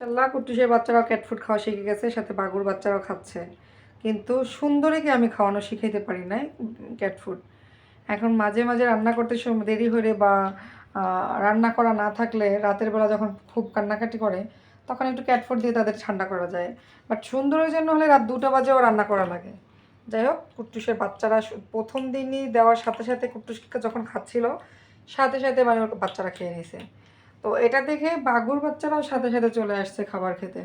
মাশাআল্লাহ কুট্টুসের বাচ্চারাও cat food খাওয়া শিখে গেছে, সাথে বাগুর বাচ্চারাও খাচ্ছে। কিন্তু সুন্দরীকে আমি খাওয়ানো শিখাইতে পারি নাই ক্যাট ফুড। এখন মাঝে মাঝে রান্না করতে দেরি হলে বা রান্না করা না থাকলে রাতের বেলা যখন খুব কান্নাকাটি করে তখন একটু ক্যাট ফুড দিয়ে তাদের ঠান্ডা করা যায়। বাট সুন্দরের জন্য হলে রাত 2টা বাজেও রান্না করা লাগে। যাই হোক, কুট্টুসের বাচ্চারা প্রথম দিনই দেওয়ার সাথে সাথে কুট্টুসকে যখন খাচ্ছিল সাথে সাথে মানে ওর বাচ্চারা খেয়ে নিছে। তো এটা দেখে বাঘুর বাচ্চারাও সাথে সাথে চলে আসছে খাবার খেতে।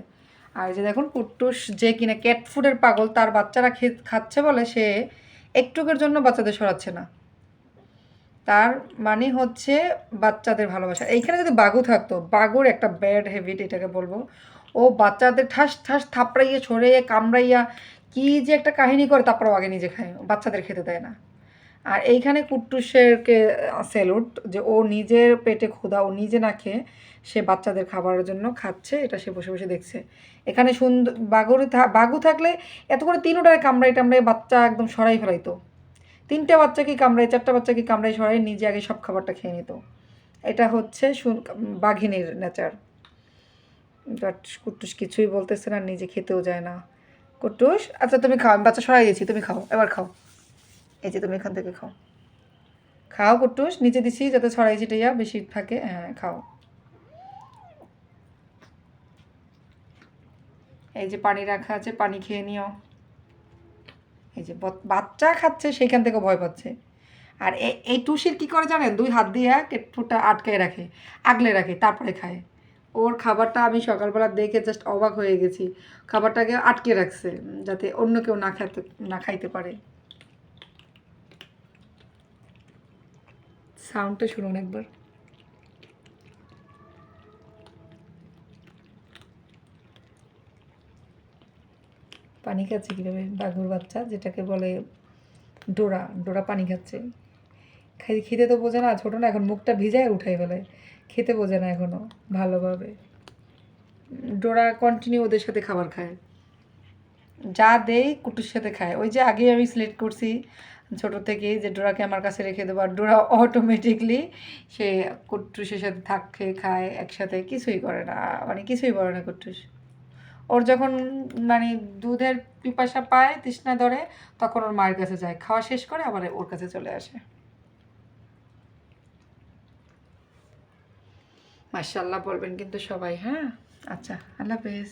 আর যে দেখুন কুট্টুস যে কিনা ক্যাট ফুডের পাগল, তার বাচ্চারা খাচ্ছে বলে সে একটুকের জন্য বাচ্চাদের সরাচ্ছে না। তার মানে হচ্ছে বাচ্চাদের ভালোবাসা। এইখানে যদি বাঘু থাকতো, বাঘুর একটা ব্যাড হ্যাবিট এটাকে বলবো, ও বাচ্চাদের ঠাস ঠাস থাপড়াইয়া ছড়িয়ে কামড়াইয়া কি যে একটা কাহিনী করে, তারপরও আগে নিজে খায়, বাচ্চাদের খেতে দেয় না। আর এইখানে কুট্টুসেরকে স্যালুট, যে ও নিজের পেটে ক্ষুধা, ও নিজে না খেয়ে সে বাচ্চাদের খাবারের জন্য খাচ্ছে, এটা সে বসে বসে দেখছে। এখানে সুন্দর বাঘু থাকলে এত করে 3টারে কামড়াই টামড়াই বাচ্চা একদম সরাই ফেলাইতো। 3টে বাচ্চাকে কামড়াই, 4টা বাচ্চাকে কামড়াই সরাই নিজে আগে সব খাবারটা খেয়ে নিত। এটা হচ্ছে বাঘিনীর নেচার। বাট কুট্টুস কিছুই বলতেছে না, নিজে খেতেও যায় না। কুট্টুস, আচ্ছা তুমি খাও, আমি বাচ্চা সরাই দিয়েছি, তুমি খাও, এবার খাও। এই যে তুমি এখান থেকে খাও, খাও কুট্টুস, নিচে দিছি যাতে ছড়াই ছিটাইয়া বেশি থাকে। হ্যাঁ খাও। এই যে পানি রাখা আছে, পানি খেয়ে নিও। এই যে বাচ্চা খাচ্ছে সেইখান থেকে ভয় পাচ্ছে। আর এই টুসির কী করে জানেন, 2 হাত দিয়ে ঠোঁটটা আটকায় রাখে, আগলে রাখে, তারপরে খায়। ওর খাবারটা আমি সকালবেলা দেখে জাস্ট অবাক হয়ে গেছি। খাবারটাকে আটকে রাখছে যাতে অন্য কেউ না খাইতে পারে। সাউন্ডটা শুনুন একবার। পানি খাচ্ছে কীভাবে বাঘুর বাচ্চা, যেটাকে বলে ডোরা। ডোরা পানি খাচ্ছে। খেতে তো বোঝে না, ছোটো না, এখন মুখটা ভিজায় উঠাই ফেলে। খেতে বোঝে না এখনও ভালোভাবে। ডোরা কন্টিনিউ ওদের সাথে খাবার খায়, যা দেই কুটুর সাথে খায়। ওই যে আগে আমি সিলেক্ট করছি ছোটো থেকেই যে ডোরাকে আমার কাছে রেখে দেবো, আর ডোরা অটোমেটিকলি সে কুট্টুসের সাথে থাকে, খায় একসাথে, কিছুই করে না, মানে কিছুই বলে না কুট্টুস। ওর যখন মানে দুধের পিপাসা পায়, তৃষ্ণা ধরে, তখন ওর মায়ের কাছে যায়, খাওয়া শেষ করে আবার ওর কাছে চলে আসে। মাশাআল্লাহ বলবেন কিন্তু সবাই। হ্যাঁ, আচ্ছা, আল্লাহ হাফেজ।